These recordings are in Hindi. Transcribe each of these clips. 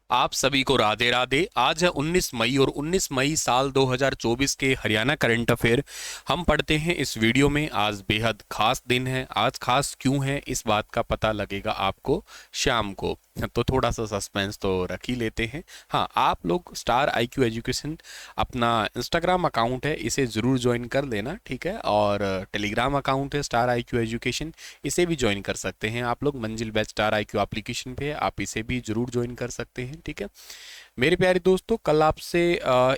आप सभी को राधे राधे। आज है 19 मई और 19 मई साल 2024 के हरियाणा करंट अफेयर हम पढ़ते हैं इस वीडियो में। आज बेहद खास दिन है। आज खास क्यों है इस बात का पता लगेगा आपको शाम को, तो थोड़ा सा सस्पेंस तो रख ही लेते हैं। हाँ, आप लोग स्टार IQ एजुकेशन अपना इंस्टाग्राम अकाउंट है, इसे ज़रूर ज्वाइन कर लेना, ठीक है। और टेलीग्राम अकाउंट है स्टार IQ एजुकेशन, इसे भी ज्वाइन कर सकते हैं आप लोग। मंजिल बैच स्टार IQ एप्लीकेशन पे है, आप इसे भी जरूर ज्वाइन कर सकते हैं, ठीक है। मेरे प्यारे दोस्तों, कल आपसे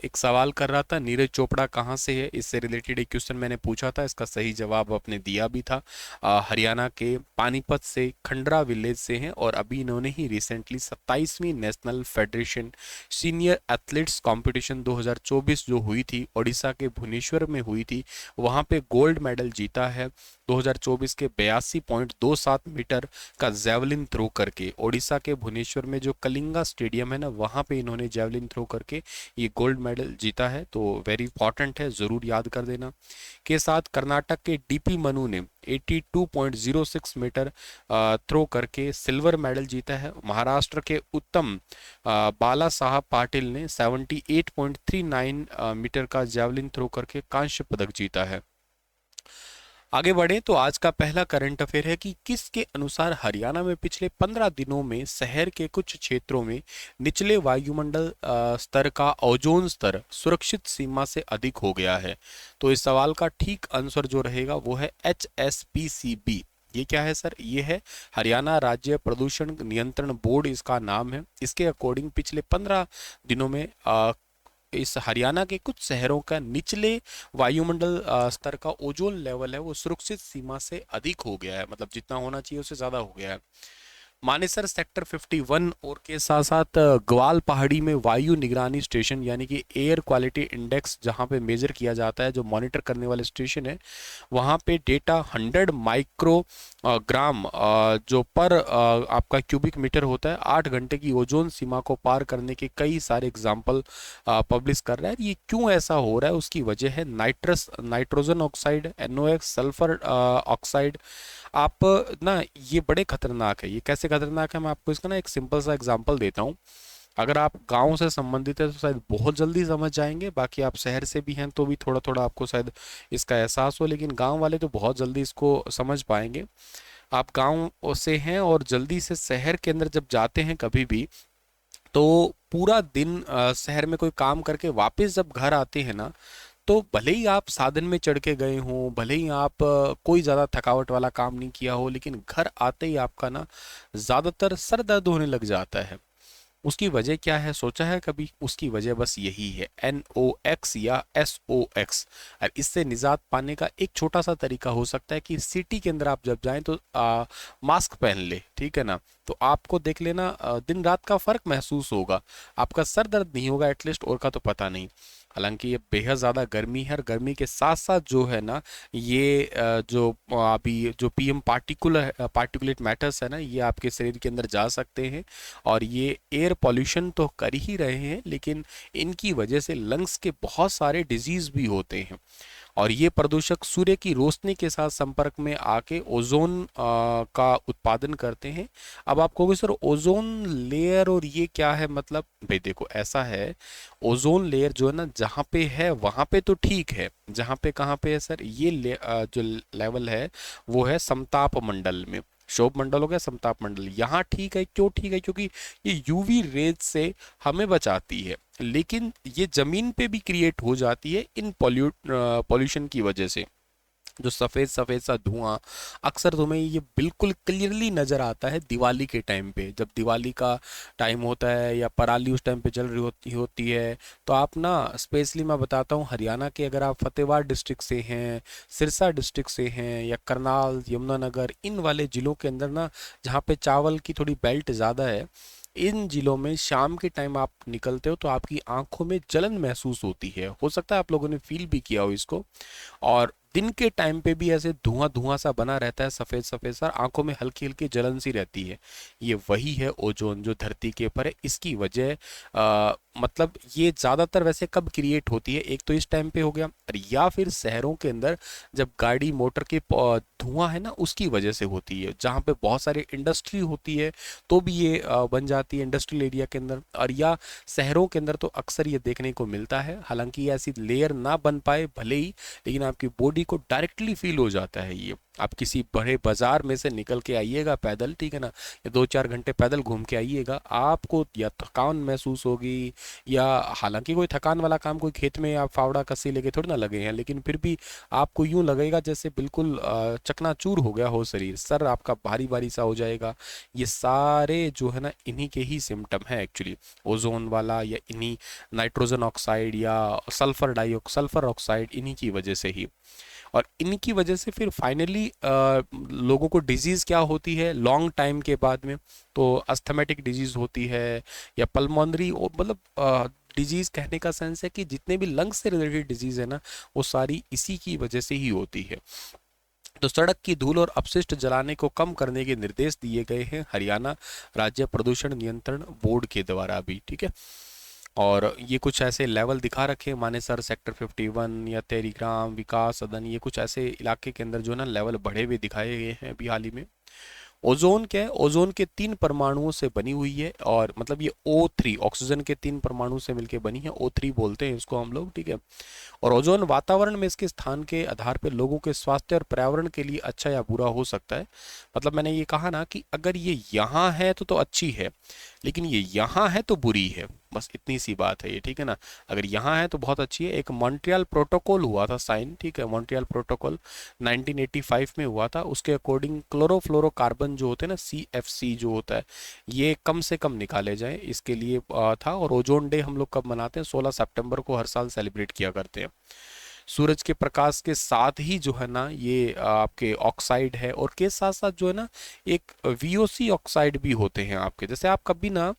एक सवाल कर रहा था, नीरज चोपड़ा कहाँ से है। इससे रिलेटेड एक क्वेश्चन मैंने पूछा था, इसका सही जवाब आपने दिया भी था। हरियाणा के पानीपत से, खंडरा विलेज से हैं और अभी इन्होंने ही रिसेंटली 27वीं national federation senior athletes competition 2024 जो हुई थी, ओडिशा के भुवनेश्वर में हुई थी, वहाँ पे गोल्ड मेडल जीता है। 2024 के 82.27 मीटर का जेवलिन थ्रो करके ओडिशा के भुवनेश्वर में जो कलिंगा स्टेडियम है ना, वहाँ पे इन्होंने जेवलिन थ्रो करके ये गोल्ड मेडल जीता है। तो वेरी इंपॉर्टेंट है, ज़रूर याद कर देना। के साथ कर्नाटक के DP मनु ने 82.06 मीटर थ्रो करके सिल्वर मेडल जीता है। महाराष्ट्र के उत्तम बाला साहब पाटिल ने 78.39 मीटर का जेवलिन थ्रो करके कांस्य पदक जीता है। आगे बढ़े तो आज का पहला करंट अफेयर है कि किसके अनुसार हरियाणा में पिछले 15 दिनों में शहर के कुछ क्षेत्रों में निचले वायुमंडल स्तर का ओजोन स्तर सुरक्षित सीमा से अधिक हो गया है। तो इस सवाल का ठीक आंसर जो रहेगा वो है HSPCB। ये क्या है सर? ये है हरियाणा राज्य प्रदूषण नियंत्रण बोर्ड, इसका नाम है। इसके अकॉर्डिंग पिछले 15 दिनों में इस हरियाणा के कुछ शहरों का निचले वायुमंडल स्तर का ओजोन लेवल है वो सुरक्षित सीमा से अधिक हो गया है, मतलब जितना होना चाहिए उससे ज़्यादा हो गया है। मानेसर सेक्टर 51 और के साथ साथ ग्वाल पहाड़ी में वायु निगरानी स्टेशन यानी कि एयर क्वालिटी इंडेक्स जहां पे मेजर किया जाता है, जो मॉनिटर करने वाले स्टेशन है, वहां पे डेटा 100 माइक्रो ग्राम जो पर आपका क्यूबिक मीटर होता है, 8 घंटे की ओजोन सीमा को पार करने के कई सारे एग्जाम्पल पब्लिश कर रहा है। ये क्यों ऐसा हो रहा है, उसकी वजह है nitrogen oxide, NOx, sulphur oxide. आप ना, ये बड़े खतरनाक है। ये कैसे खतरनाक है, मैं आपको इसका ना एक सिंपल सा एग्जांपल देता हूँ। अगर आप गांव से संबंधित है तो शायद बहुत जल्दी समझ जाएंगे, बाकी आप शहर से भी हैं तो भी थोड़ा थोड़ा आपको शायद इसका एहसास हो, लेकिन गांव वाले तो बहुत जल्दी इसको समझ पाएंगे। आप गांव से हैं और जल्दी से शहर के अंदर जब जाते हैं कभी भी, तो पूरा दिन शहर में कोई काम करके वापस जब घर आते हैं ना, तो भले ही आप साधन में चढ़ के गए हों, भले ही आप कोई ज़्यादा थकावट वाला काम नहीं किया हो, लेकिन घर आते ही आपका ना ज़्यादातर सर दर्द होने लग जाता है। उसकी वजह क्या है, सोचा है कभी? उसकी वजह बस यही है, NOx या SOx। और इससे निजात पाने का एक छोटा सा तरीका हो सकता है कि सिटी के अंदर आप जब जाएं तो मास्क पहन ले, ठीक है ना। तो आपको देख लेना दिन रात का फर्क महसूस होगा, आपका सर दर्द नहीं होगा एटलीस्ट, और का तो पता नहीं। हालांकि ये बेहद ज़्यादा गर्मी है और गर्मी के साथ साथ जो है ना, ये जो अभी जो PM पार्टिकुलेट मैटर्स है ना, ये आपके शरीर के अंदर जा सकते हैं और ये एयर पॉल्यूशन तो कर ही रहे हैं, लेकिन इनकी वजह से लंग्स के बहुत सारे डिजीज भी होते हैं। और ये प्रदूषक सूर्य की रोशनी के साथ संपर्क में आके ओजोन का उत्पादन करते हैं। अब आप कहोगे सर ओजोन लेयर और ये क्या है, मतलब भाई देखो ऐसा है, ओजोन लेयर जो है ना जहाँ पे है वहाँ पे तो ठीक है, जहाँ पे कहाँ पे है सर, ये जो लेवल है वो है समताप मंडल में। शोभ मंडल हो गया, समताप मंडल यहाँ ठीक है। क्यों ठीक है? क्योंकि ये UV रेज से हमें बचाती है, लेकिन ये जमीन पे भी क्रिएट हो जाती है इन पॉल्यूशन की वजह से। जो सफ़ेद सफ़ेद सा धुआं अक्सर तुम्हें ये बिल्कुल क्लियरली नज़र आता है दिवाली के टाइम पे, जब दिवाली का टाइम होता है या पराली उस टाइम पे जल रही होती है। तो आप ना, स्पेशली मैं बताता हूँ, हरियाणा के अगर आप फतेहबाद डिस्ट्रिक्ट से हैं, सिरसा डिस्ट्रिक्ट से हैं, या करनाल, यमुनानगर, इन वाले ज़िलों के अंदर ना, जहाँ पे चावल की थोड़ी बेल्ट ज़्यादा है, इन जिलों में शाम के टाइम आप निकलते हो तो आपकी आंखों में जलन महसूस होती है। हो सकता है आप लोगों ने फील भी किया हो इसको। और दिन के टाइम पे भी ऐसे धुआं धुआं सा बना रहता है, सफ़ेद सफ़ेद सा, आंखों में हल्की हल्की जलन सी रहती है। ये वही है ओजोन जो धरती के ऊपर है। इसकी वजह मतलब ये ज़्यादातर वैसे कब क्रिएट होती है, एक तो इस टाइम पे हो गया, और या फिर शहरों के अंदर जब गाड़ी मोटर के धुआं है ना उसकी वजह से होती है, जहाँ पे बहुत सारी इंडस्ट्री होती है तो भी ये बन जाती है इंडस्ट्रियल एरिया के अंदर। और या शहरों के अंदर तो अक्सर ये देखने को मिलता है, हालांकि ये ऐसी लेयर ना बन पाए भले ही, लेकिन आपकी बॉडी को डायरेक्टली फील हो जाता है ये। आप किसी बड़े बाजार में से निकल के आइएगा पैदल, ठीक है ना, या 2-4 घंटे पैदल घूम के आइएगा, आपको या थकान महसूस होगी, या हालांकि कोई थकान वाला काम कोई खेत में आप फावड़ा कस्सी लेके थोड़ी ना लगे हैं, लेकिन फिर भी आपको यूं लगेगा जैसे बिल्कुल चकनाचूर हो गया हो शरीर, सर आपका भारी भारी सा हो जाएगा। ये सारे जो है ना इन्हीं के ही सिम्टम है एक्चुअली, ओजोन वाला या इन्हीं नाइट्रोजन ऑक्साइड या सल्फर ऑक्साइड, इन्हीं की वजह से ही। और इनकी वजह से फिर फाइनली लोगों को डिजीज़ क्या होती है लॉन्ग टाइम के बाद में, तो अस्थमेटिक डिजीज़ होती है, या पल्मोनरी, मतलब डिजीज़ कहने का सेंस है कि जितने भी लंग्स से रिलेटेड डिजीज़ है ना वो सारी इसी की वजह से ही होती है। तो सड़क की धूल और अपशिष्ट जलाने को कम करने के निर्देश दिए गए हैं हरियाणा राज्य प्रदूषण नियंत्रण बोर्ड के द्वारा भी, ठीक है। और ये कुछ ऐसे लेवल दिखा रखे हैं, मानेसर सेक्टर 51 या तेरीग्राम विकास सदन, ये कुछ ऐसे इलाके के अंदर जो है ना लेवल बढ़े हुए दिखाए गए हैं अभी हाल ही में। ओजोन क्या है, ओजोन के 3 परमाणुओं से बनी हुई है, और मतलब ये O3 ऑक्सीजन के 3 परमाणु से मिलकर बनी है, O3 बोलते हैं इसको हम लोग, ठीक है। और ओजोन वातावरण में इसके स्थान के आधार पर लोगों के स्वास्थ्य और पर्यावरण के लिए अच्छा या बुरा हो सकता है। मतलब मैंने ये कहा ना कि अगर ये यहाँ है तो अच्छी है, लेकिन ये यहाँ है तो बुरी है, बस इतनी सी बात है ये, ठीक है ना। अगर यहाँ है तो बहुत अच्छी है। एक मॉन्ट्रियल प्रोटोकॉल हुआ था साइन, ठीक है, मॉन्ट्रियल प्रोटोकॉल 1985 में हुआ था, उसके अकॉर्डिंग क्लोरोफ्लोरोकार्बन जो होते हैं ना, CFC जो होता है, ये कम से कम निकाले जाएं, इसके लिए था। और ओजोन डे हम लोग कब मनाते हैं, 16 सितंबर को हर साल सेलिब्रेट किया करते हैं। सूरज के प्रकाश के साथ ही जो है ना ये आपके ऑक्साइड है, और के साथ साथ जो है ना एक VOC ऑक्साइड भी होते हैं आपके। जैसे आप कभी ना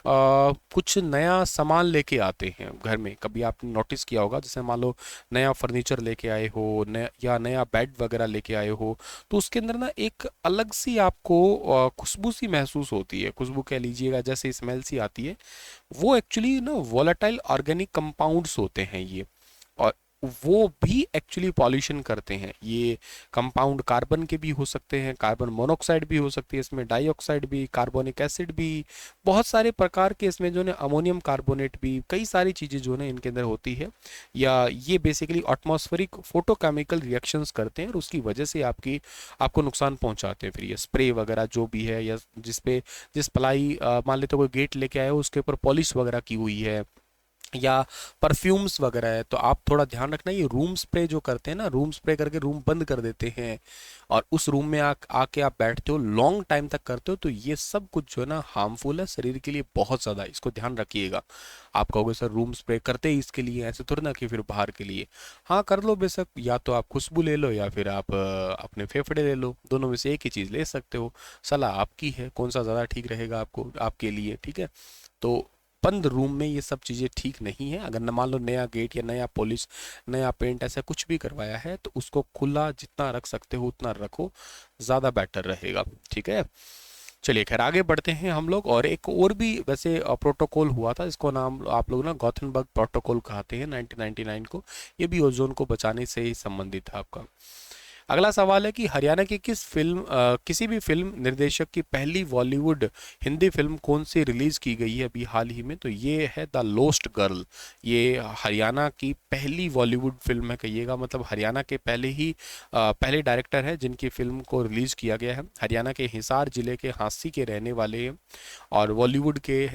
कुछ नया सामान लेके आते हैं घर में, कभी आपने नोटिस किया होगा, जैसे मान लो नया फर्नीचर लेके आए हो, नया या नया बेड वगैरह लेके आए हो, तो उसके अंदर ना एक अलग सी आपको खुशबू सी महसूस होती है, खुशबू कह लीजिएगा, जैसे स्मेल सी आती है। वो एक्चुअली ना वोलेटाइल ऑर्गेनिक कंपाउंड्स होते हैं ये, और वो भी एक्चुअली पॉल्यूशन करते हैं। ये कंपाउंड कार्बन के भी हो सकते हैं, कार्बन मोनोऑक्साइड भी हो सकती है इसमें, डाइऑक्साइड भी, कार्बोनिक एसिड भी, बहुत सारे प्रकार के इसमें जो है अमोनियम कार्बोनेट भी, कई सारी चीज़ें जो है इनके अंदर होती है। या ये बेसिकली एटमॉस्फेरिक फोटोकेमिकल रिएक्शंस करते हैं और उसकी वजह से आपको नुकसान पहुंचाते हैं। फिर ये स्प्रे वगैरह जो भी है, या जिस प्लाई मान लेते कोई गेट लेके आए हो उसके ऊपर पॉलिश वगैरह की हुई है, या परफ्यूम्स वगैरह है, तो आप थोड़ा ध्यान रखना, ये रूम स्प्रे जो करते हैं ना, रूम स्प्रे करके रूम बंद कर देते हैं, और उस रूम में आके आप बैठते हो, लॉन्ग टाइम तक करते हो, तो ये सब कुछ जो है ना हार्मफुल है शरीर के लिए बहुत ज़्यादा, इसको ध्यान रखिएगा। आप कहोगे सर रूम स्प्रे करते ही इसके लिए, ऐसे थोड़ी ना कि फिर बाहर के लिए। हाँ कर लो बेशक, या तो आप खुशबू ले लो या फिर आप अपने फेफड़े ले लो, दोनों में से एक ही चीज़ ले सकते हो, सलाह आपकी है कौन सा ज़्यादा ठीक रहेगा आपको आपके लिए, ठीक है। तो बंद रूम में ये सब चीज़ें ठीक नहीं है। अगर न मान लो नया गेट या नया पॉलिश, नया पेंट ऐसा कुछ भी करवाया है, तो उसको खुला जितना रख सकते हो उतना रखो, ज़्यादा बेटर रहेगा, ठीक है। चलिए खैर आगे बढ़ते हैं हम लोग। और एक और भी वैसे प्रोटोकॉल हुआ था, इसको नाम आप लोग ना गॉथेनबर्ग प्रोटोकॉल कहते हैं 1999 को, ये भी ओजोन को बचाने से ही संबंधित है आपका। अगला सवाल है कि हरियाणा की किसी भी फिल्म निर्देशक की पहली बॉलीवुड हिंदी फिल्म कौन सी रिलीज की गई है अभी हाल ही में, तो ये है द लोस्ट गर्ल। ये हरियाणा की पहली बॉलीवुड फिल्म है कहिएगा, मतलब हरियाणा के पहले डायरेक्टर है जिनकी फिल्म को रिलीज किया गया है। हरियाणा के हिसार जिले के हांसी के रहने वाले हैं, और बॉलीवुड के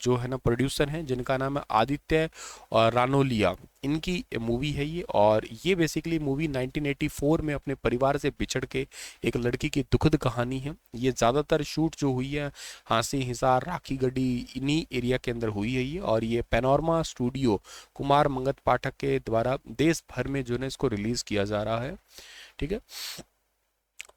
जो है ना प्रोड्यूसर हैं जिनका नाम है आदित्य रानोलिया, इनकी मूवी है ये। और ये बेसिकली मूवी 1984 में अपने परिवार से बिछड़ के एक लड़की की दुखद कहानी है। ये ज़्यादातर शूट जो हुई है हांसी, हिसार, राखी गढ़ी, इन्हीं एरिया के अंदर हुई है ये। और ये पैनोरमा स्टूडियो कुमार मंगत पाठक के द्वारा देश भर में जो है इसको रिलीज़ किया जा रहा है, ठीक है।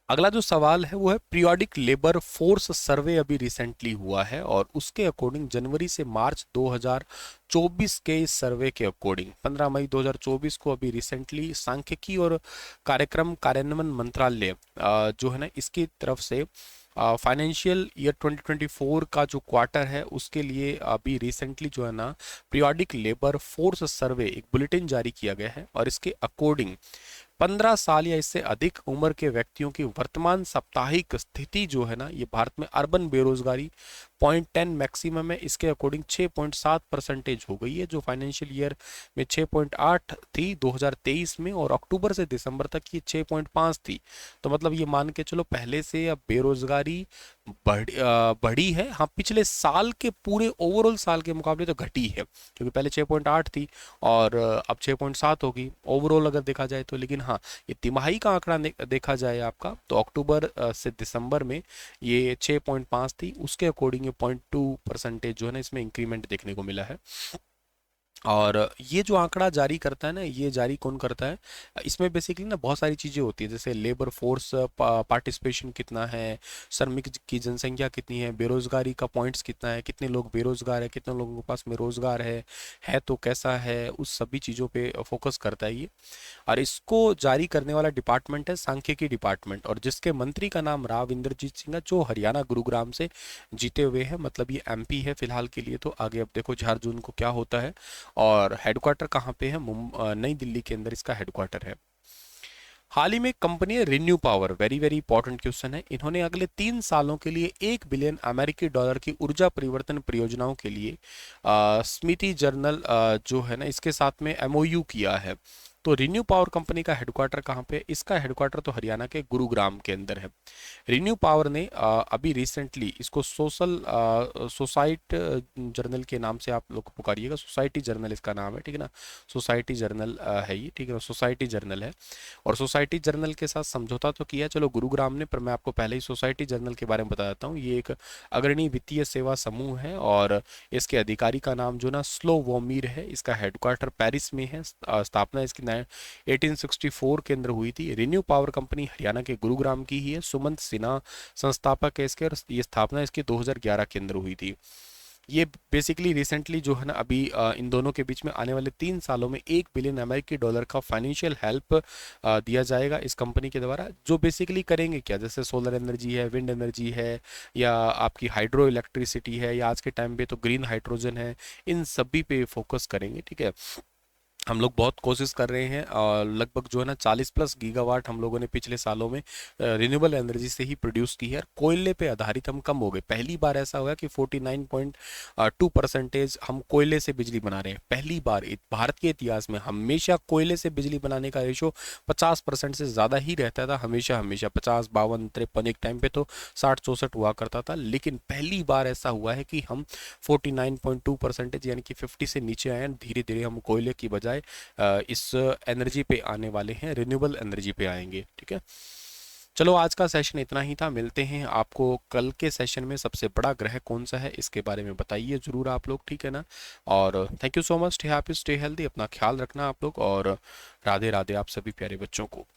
अगला जो सवाल है वो है पीरियोडिक लेबर फोर्स सर्वे अभी रिसेंटली हुआ है, और उसके अकॉर्डिंग जनवरी से मार्च 2024 के इस सर्वे के अकॉर्डिंग 15 मई 2024 को अभी रिसेंटली सांख्यिकी और कार्यक्रम कार्यान्वयन मंत्रालय जो है ना इसकी तरफ से फाइनेंशियल ईयर 2024 का जो क्वार्टर है उसके लिए अभी रिसेंटली जो है ना पीरियोडिक लेबर फोर्स सर्वे एक बुलेटिन जारी किया गया है और इसके अकॉर्डिंग 15 साल या इससे अधिक उम्र के व्यक्तियों की वर्तमान साप्ताहिक स्थिति जो है ना, ये भारत में अर्बन बेरोजगारी 0.10 मैक्सिमम है, इसके अकॉर्डिंग 6.7% हो गई है, जो फाइनेंशियल ईयर में 6.8 थी 2023 में, और अक्टूबर से दिसंबर तक ये 6.5 थी। तो मतलब ये मान के चलो पहले से अब बेरोजगारी बढ़ी है। हाँ, पिछले साल के पूरे ओवरऑल साल के मुकाबले तो घटी है, क्योंकि पहले 6.8 थी और अब 6.7 होगी ओवरऑल अगर देखा जाए तो। लेकिन हाँ, ये तिमाही का आंकड़ा देखा जाए आपका तो अक्टूबर से दिसंबर में ये 6.5 थी, उसके अकॉर्डिंग ये 0.2% जो है ना इसमें इंक्रीमेंट देखने को मिला है। और ये जो आंकड़ा जारी करता है ना, ये जारी कौन करता है, इसमें बेसिकली ना बहुत सारी चीज़ें होती है, जैसे लेबर फोर्स पार्टिसिपेशन कितना है, श्रमिक की जनसंख्या कितनी है, बेरोजगारी का पॉइंट्स कितना है, कितने लोग बेरोजगार है, कितने लोगों के पास में रोजगार है तो कैसा है, उस सभी चीज़ों पे फोकस करता है ये। और इसको जारी करने वाला डिपार्टमेंट है सांख्यिकी डिपार्टमेंट, और जिसके मंत्री का नाम राव इंद्रजीत सिंह है, जो हरियाणा गुरुग्राम से जीते हुए हैं। मतलब ये एमपी है फिलहाल के लिए, तो आगे अब देखो 4 जून को क्या होता है। और हेडक्वार्टर कहाँ पे है, नई दिल्ली के अंदर इसका हेडक्वार्टर है। हाल ही में कंपनी है renew power, very very important question है, इन्होंने अगले 3 सालों के लिए $1 बिलियन अमेरिकी डॉलर की ऊर्जा परिवर्तन परियोजनाओं के लिए स्मिति जर्नल जो है ना इसके साथ में एमओयू किया है। तो रिन्यू पावर कंपनी का हेडक्वार्टर कहाँ पे है? इसका हेडक्वार्टर तो हरियाणा के गुरुग्राम के अंदर है। रिन्यू पावर ने अभी रिसेंटली इसको सोसाइट जर्नल के नाम से आप लोग पुकारिएगा, सोसाइटी जर्नल इसका नाम है, ठीक है ना, सोसाइटी जर्नल है ये, ठीक है ना, सोसाइटी जर्नल है। और सोसाइटी जर्नल के साथ समझौता तो किया चलो गुरुग्राम ने, पर मैं आपको पहले ही सोसाइटी जर्नल के बारे में बता देता हूँ। ये एक अग्रणी वित्तीय सेवा समूह है और इसके अधिकारी का नाम जो ना स्लोवोमीर है। इसका हेडक्वार्टर पेरिस में है। स्थापना इसकी 1864 के अंदर हुई थी। रिन्यू पावर कंपनी हरियाणा के गुरुग्राम की ही है। सुमंत सिन्हा संस्थापक है इसके, और ये स्थापना इसकी 2011 के अंदर हुई थी। ये बेसिकली रिसेंटली जो है ना अभी इन दोनों के बीच में आने वाले 3 सालों में $1 बिलियन अमेरिकी डॉलर का फाइनेंशियल हेल्प दिया जाएगा इस कंपनी के द्वारा, जो बेसिकली करेंगे क्या, जैसे सोलर एनर्जी है, विंड एनर्जी है, या आपकी हाइड्रो इलेक्ट्रिसिटी है, या आज के टाइम पे तो ग्रीन हाइड्रोजन है, इन सभी पे फोकस करेंगे। ठीक है, हम लोग बहुत कोशिश कर रहे हैं और लगभग जो है ना 40+ गीगावाट हम लोगों ने पिछले सालों में रिन्यूएबल एनर्जी से ही प्रोड्यूस की है। और कोयले पे आधारित हम कम हो गए। पहली बार ऐसा हुआ कि 49.2% हम कोयले से बिजली बना रहे हैं। पहली बार भारत के इतिहास में। हमेशा कोयले से बिजली बनाने का रेशो 50% से ज़्यादा ही रहता था, हमेशा हमेशा 50, 52, 53, एक टाइम पे तो 60-64 हुआ करता था। लेकिन पहली बार ऐसा हुआ है कि हम 49.2% यानी कि 50 से नीचे आए हैं। धीरे धीरे हम कोयले की बजाय इस एनर्जी पे आने वाले हैं, रिन्यूएबल एनर्जी पे आएंगे। ठीक है, चलो आज का सेशन इतना ही था। मिलते हैं आपको कल के सेशन में। सबसे बड़ा ग्रह कौन सा है इसके बारे में बताइए जरूर आप लोग, ठीक है ना। और thank you so much, stay happy, stay healthy, अपना ख्याल रखना आप लोग, और राधे राधे आप सभी प्यारे बच्चों को।